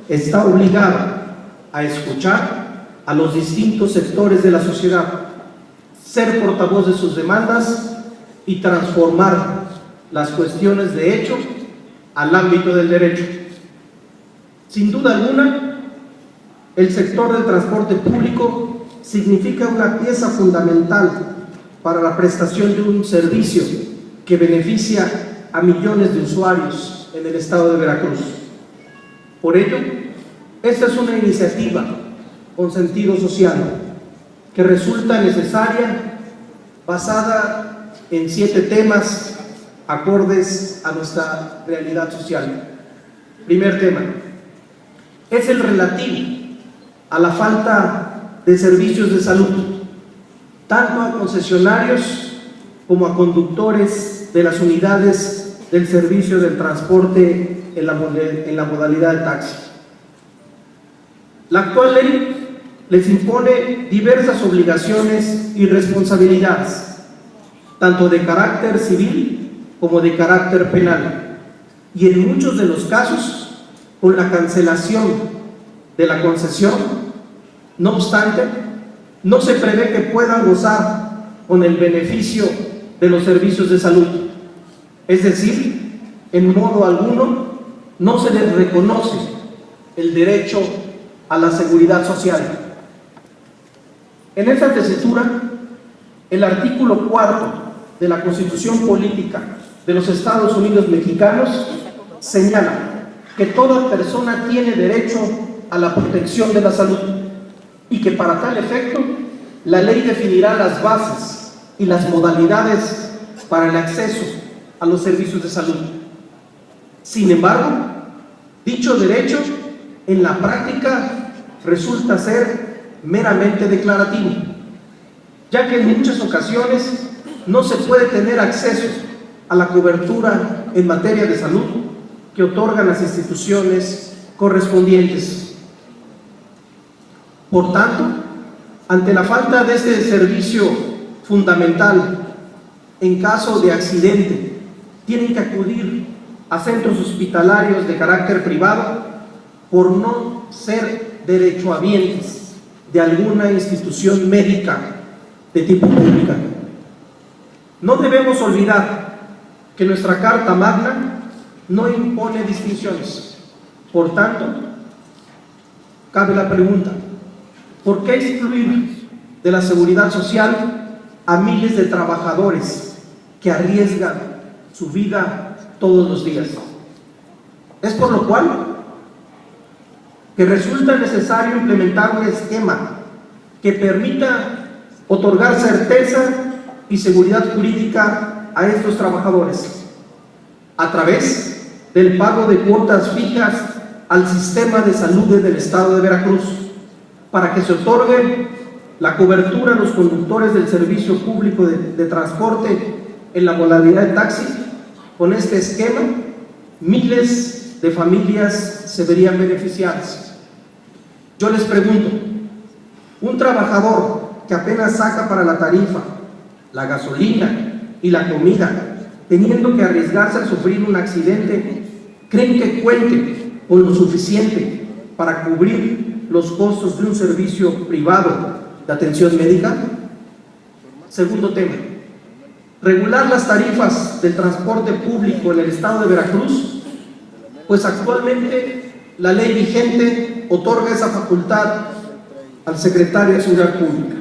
está obligado a escuchar a los distintos sectores de la sociedad, ser portavoz de sus demandas y transformar las cuestiones de hecho al ámbito del derecho. Sin duda alguna, el sector del transporte público significa una pieza fundamental para la prestación de un servicio que beneficia a millones de usuarios en el estado de Veracruz. Por ello, esta es una iniciativa con sentido social que resulta necesaria, basada en 7 temas acordes a nuestra realidad social. Primer tema es el relativo a la falta de servicios de salud, tanto a concesionarios como a conductores de las unidades del servicio del transporte en la modalidad de taxi. La actual ley les impone diversas obligaciones y responsabilidades, tanto de carácter civil como de carácter penal, y en muchos de los casos con la cancelación de la concesión. No obstante, no se prevé que puedan gozar con el beneficio de los servicios de salud, es decir, en modo alguno no se les reconoce el derecho a la seguridad social. En esta tesitura, el artículo 4 de la Constitución Política de los Estados Unidos Mexicanos señala que toda persona tiene derecho a la protección de la salud y que para tal efecto la ley definirá las bases y las modalidades para el acceso a los servicios de salud. Sin embargo, dicho derecho en la práctica resulta ser meramente declarativo, ya que en muchas ocasiones no se puede tener acceso a la cobertura en materia de salud que otorgan las instituciones correspondientes. Por tanto, ante la falta de este servicio fundamental, en caso de accidente, tienen que acudir a centros hospitalarios de carácter privado por no ser derechohabientes de alguna institución médica de tipo pública. No debemos olvidar que nuestra Carta Magna no impone distinciones. Por tanto, cabe la pregunta: ¿por qué excluir de la seguridad social a miles de trabajadores que arriesgan su vida todos los días? Es por lo cual que resulta necesario implementar un esquema que permita otorgar certeza y seguridad jurídica a estos trabajadores a través del pago de cuotas fijas al sistema de salud del estado de Veracruz, para que se otorgue la cobertura a los conductores del servicio público de transporte en la modalidad de taxi. Con este esquema, miles de familias se verían beneficiadas. Yo les pregunto, un trabajador que apenas saca para la tarifa, la gasolina y la comida, teniendo que arriesgarse a sufrir un accidente, ¿creen que cuente con lo suficiente para cubrir los costos de un servicio privado de atención médica? Segundo tema, regular las tarifas del transporte público en el estado de Veracruz, pues actualmente la ley vigente otorga esa facultad al secretario de Seguridad Pública.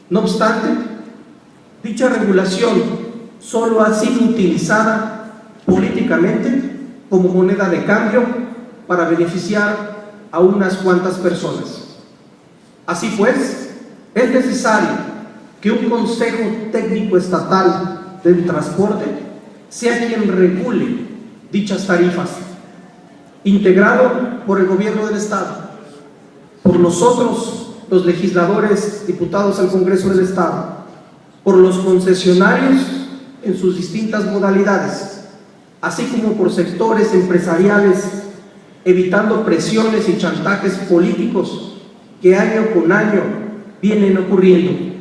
No obstante, dicha regulación solo ha sido utilizada políticamente como moneda de cambio para beneficiar a unas cuantas personas. Así pues, es necesario que un Consejo Técnico Estatal del Transporte sea quien regule dichas tarifas, integrado por el gobierno del estado, por nosotros los legisladores diputados al Congreso del Estado, por los concesionarios en sus distintas modalidades, así como por sectores empresariales, evitando presiones y chantajes políticos que año con año vienen ocurriendo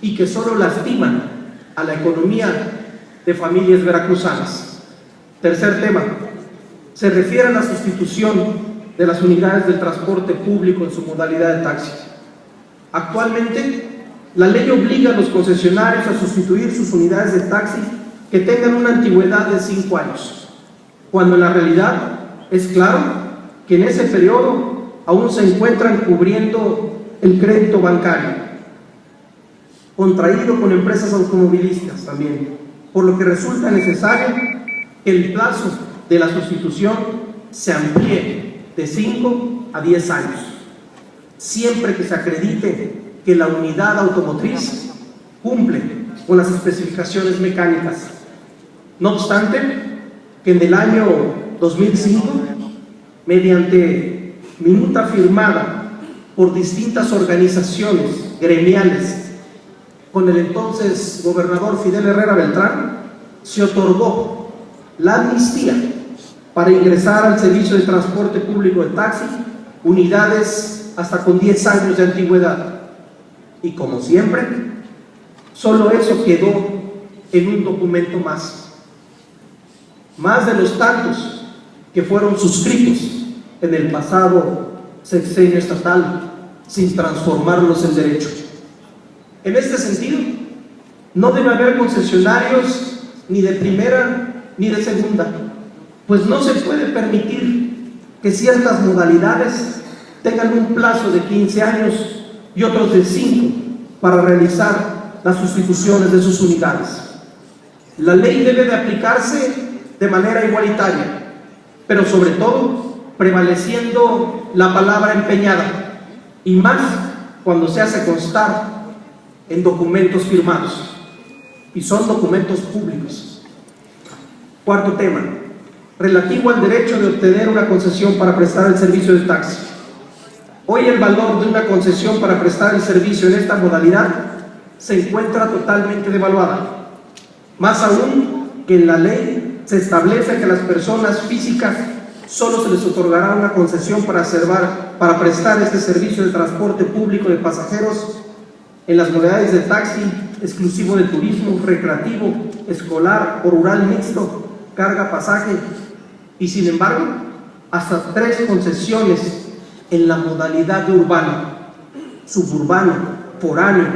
y que solo lastiman a la economía de familias veracruzanas. Tercer tema, se refiere a la sustitución de las unidades del transporte público en su modalidad de taxi. Actualmente, la ley obliga a los concesionarios a sustituir sus unidades de taxi que tengan una antigüedad de 5 años, cuando en la realidad es claro que en ese periodo aún se encuentran cubriendo el crédito bancario, contraído con empresas automovilísticas también, por lo que resulta necesario que el plazo de la sustitución se amplíe de 5 a 10 años, siempre que se acredite que la unidad automotriz cumple con las especificaciones mecánicas. No obstante, que en el año 2005, mediante minuta firmada por distintas organizaciones gremiales con el entonces gobernador Fidel Herrera Beltrán, se otorgó la amnistía para ingresar al servicio de transporte público de taxi unidades hasta con 10 años de antigüedad. Y como siempre, solo eso quedó en un documento más de los tantos que fueron suscritos en el pasado sexenio estatal sin transformarlos en derecho. En este sentido, no debe haber concesionarios ni de primera ni de segunda, pues no se puede permitir que ciertas modalidades tengan un plazo de 15 años y otros de 5 para realizar las sustituciones de sus unidades. La ley debe de aplicarse de manera igualitaria, pero sobre todo prevaleciendo la palabra empeñada, y más cuando se hace constar en documentos firmados, y son documentos públicos. Cuarto tema, relativo al derecho de obtener una concesión para prestar el servicio de taxi. Hoy el valor de una concesión para prestar el servicio en esta modalidad se encuentra totalmente devaluada, más aún que en la ley se establece que a las personas físicas solo se les otorgará una concesión para prestar este servicio de transporte público de pasajeros en las modalidades de taxi exclusivo de turismo, recreativo, escolar o rural mixto, carga pasaje, y sin embargo hasta 3 concesiones en la modalidad de urbano, suburbano, foráneo,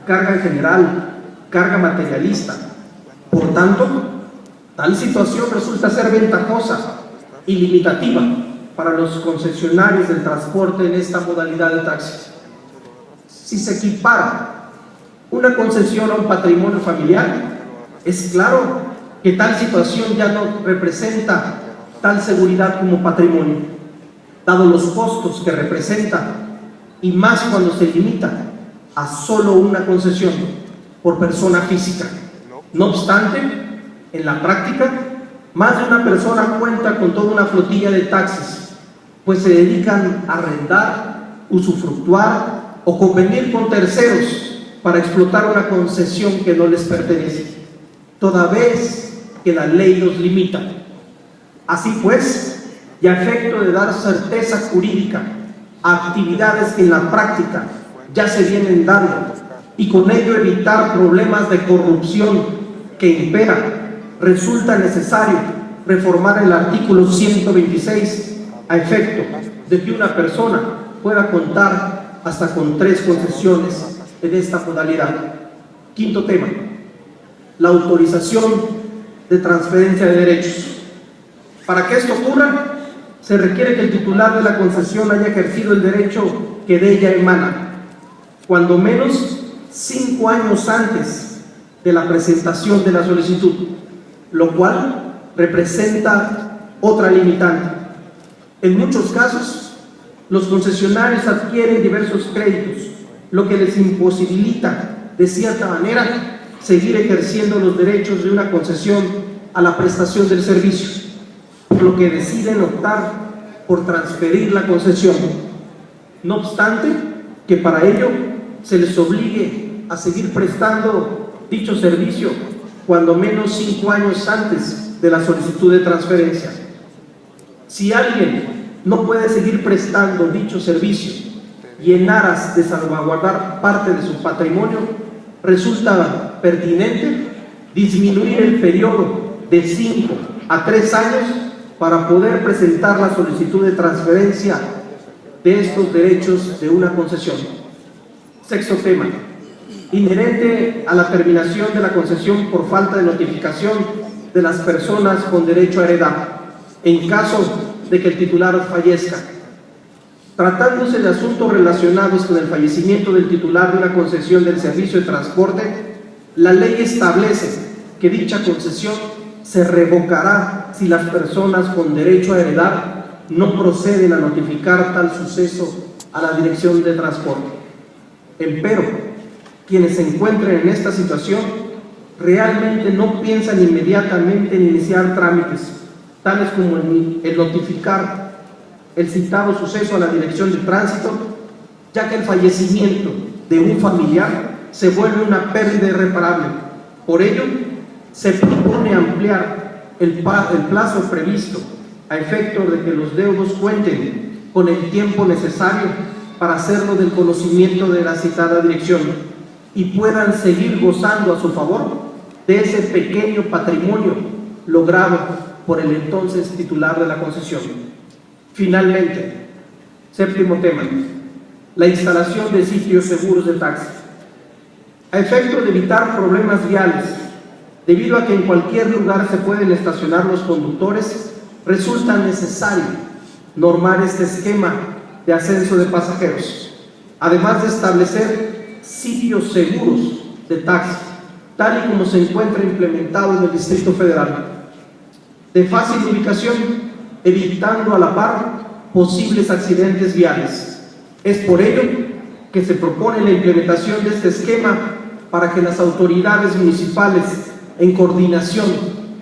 carga en general, carga materialista. Por tanto, tal situación resulta ser ventajosa y limitativa para los concesionarios del transporte en esta modalidad de taxis. Si se equipara una concesión a un patrimonio familiar, es claro que tal situación ya no representa tal seguridad como patrimonio, dado los costos que representa, y más cuando se limita a solo una concesión por persona física. No obstante, en la práctica, más de una persona cuenta con toda una flotilla de taxis, pues se dedican a arrendar, usufructuar o convenir con terceros para explotar una concesión que no les pertenece, toda vez que la ley los limita. Así pues, y a efecto de dar certeza jurídica a actividades que en la práctica ya se vienen dando, y con ello evitar problemas de corrupción que impera, resulta necesario reformar el artículo 126 a efecto de que una persona pueda contar hasta con 3 concesiones en esta modalidad. Quinto tema, la autorización de transferencia de derechos. Para que esto ocurra, se requiere que el titular de la concesión haya ejercido el derecho que de ella emana, cuando menos 5 años antes de la presentación de la solicitud, lo cual representa otra limitante. En muchos casos, los concesionarios adquieren diversos créditos, lo que les imposibilita, de cierta manera, seguir ejerciendo los derechos de una concesión a la prestación del servicio, por lo que deciden optar por transferir la concesión. No obstante, que para ello se les obligue a seguir prestando dicho servicio cuando menos 5 años antes de la solicitud de transferencia. Si alguien no puede seguir prestando dicho servicio y en aras de salvaguardar parte de su patrimonio, resulta pertinente disminuir el periodo de 5 a 3 años para poder presentar la solicitud de transferencia de estos derechos de una concesión. Sexto tema, inherente a la terminación de la concesión por falta de notificación de las personas con derecho a heredar, en caso de que el titular fallezca. Tratándose de asuntos relacionados con el fallecimiento del titular de una concesión del servicio de transporte, la ley establece que dicha concesión se revocará si las personas con derecho a heredar no proceden a notificar tal suceso a la Dirección de Transporte. Empero, quienes se encuentren en esta situación realmente no piensan inmediatamente en iniciar trámites, tales como el notificar el citado suceso a la Dirección de Tránsito, ya que el fallecimiento de un familiar se vuelve una pérdida irreparable. Por ello, se propone ampliar el plazo previsto a efecto de que los deudos cuenten con el tiempo necesario para hacerlo del conocimiento de la citada dirección y puedan seguir gozando a su favor de ese pequeño patrimonio logrado por el entonces titular de la concesión. Finalmente, séptimo tema, la instalación de sitios seguros de taxi. A efecto de evitar problemas viales, debido a que en cualquier lugar se pueden estacionar los conductores, resulta necesario normar este esquema de ascenso de pasajeros, además de establecer sitios seguros de taxi, tal y como se encuentra implementado en el Distrito Federal, de fácil ubicación, evitando a la par posibles accidentes viales. Es por ello que se propone la implementación de este esquema para que las autoridades municipales, en coordinación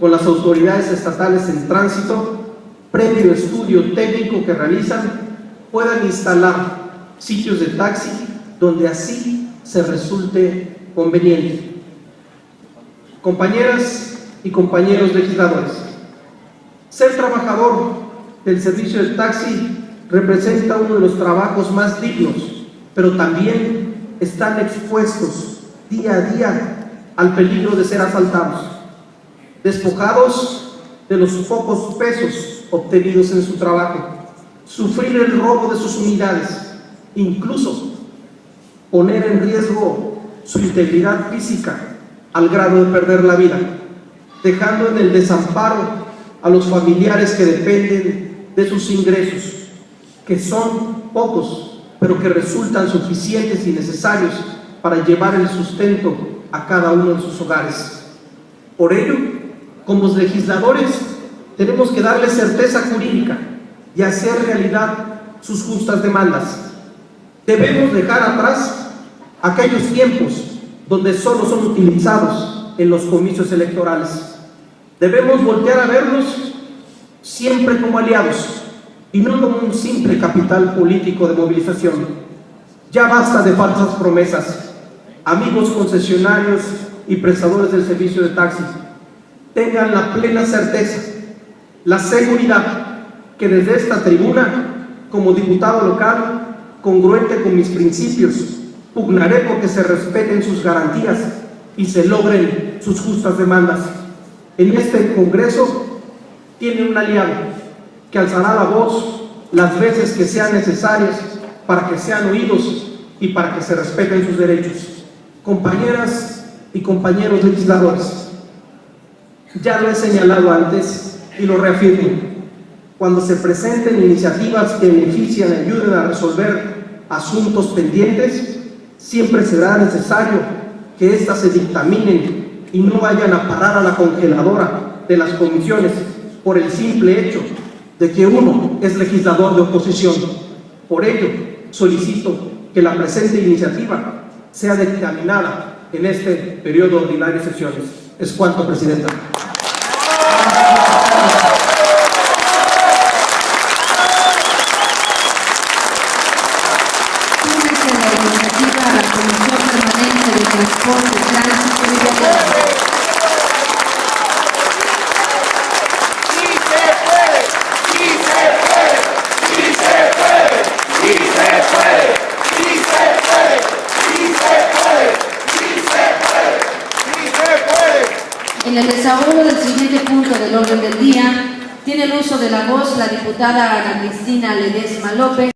con las autoridades estatales en tránsito, previo estudio técnico que realizan, puedan instalar sitios de taxi donde así se resulte conveniente. Compañeras y compañeros legisladores, ser trabajador del servicio de taxi representa uno de los trabajos más dignos, pero también están expuestos día a día al peligro de ser asaltados, despojados de los pocos pesos obtenidos en su trabajo, sufrir el robo de sus unidades, incluso poner en riesgo su integridad física al grado de perder la vida, dejando en el desamparo a los familiares que dependen de sus ingresos, que son pocos, pero que resultan suficientes y necesarios para llevar el sustento a cada uno de sus hogares. Por ello, como legisladores, tenemos que darle certeza jurídica y hacer realidad sus justas demandas. Debemos dejar atrás aquellos tiempos donde solo son utilizados en los comicios electorales. Debemos voltear a verlos siempre como aliados y no como un simple capital político de movilización. Ya basta de falsas promesas. Amigos concesionarios y prestadores del servicio de taxi, tengan la plena certeza, la seguridad que desde esta tribuna, como diputado local, congruente con mis principios, pugnaré porque se respeten sus garantías y se logren sus justas demandas. En este Congreso tiene un aliado que alzará la voz las veces que sean necesarias para que sean oídos y para que se respeten sus derechos. Compañeras y compañeros legisladores, ya lo he señalado antes y lo reafirmo: cuando se presenten iniciativas que benefician y ayuden a resolver asuntos pendientes, siempre será necesario que éstas se dictaminen y no vayan a parar a la congeladora de las comisiones por el simple hecho de que uno es legislador de oposición. Por ello, solicito que la presente iniciativa sea dictaminada en este periodo ordinario de sesiones. Es cuanto, Presidenta. Transporte, Tránsito y Vialidad. ¡Sí se puede! ¡Sí se puede! ¡Sí se puede! ¡Sí se puede! ¡Sí se puede! ¡Sí se puede! ¡Sí se puede! ¡Sí se puede! En el desahogo del siguiente punto del orden del día, tiene Tiene el uso de la voz la diputada Ana Cristina Ledesma López.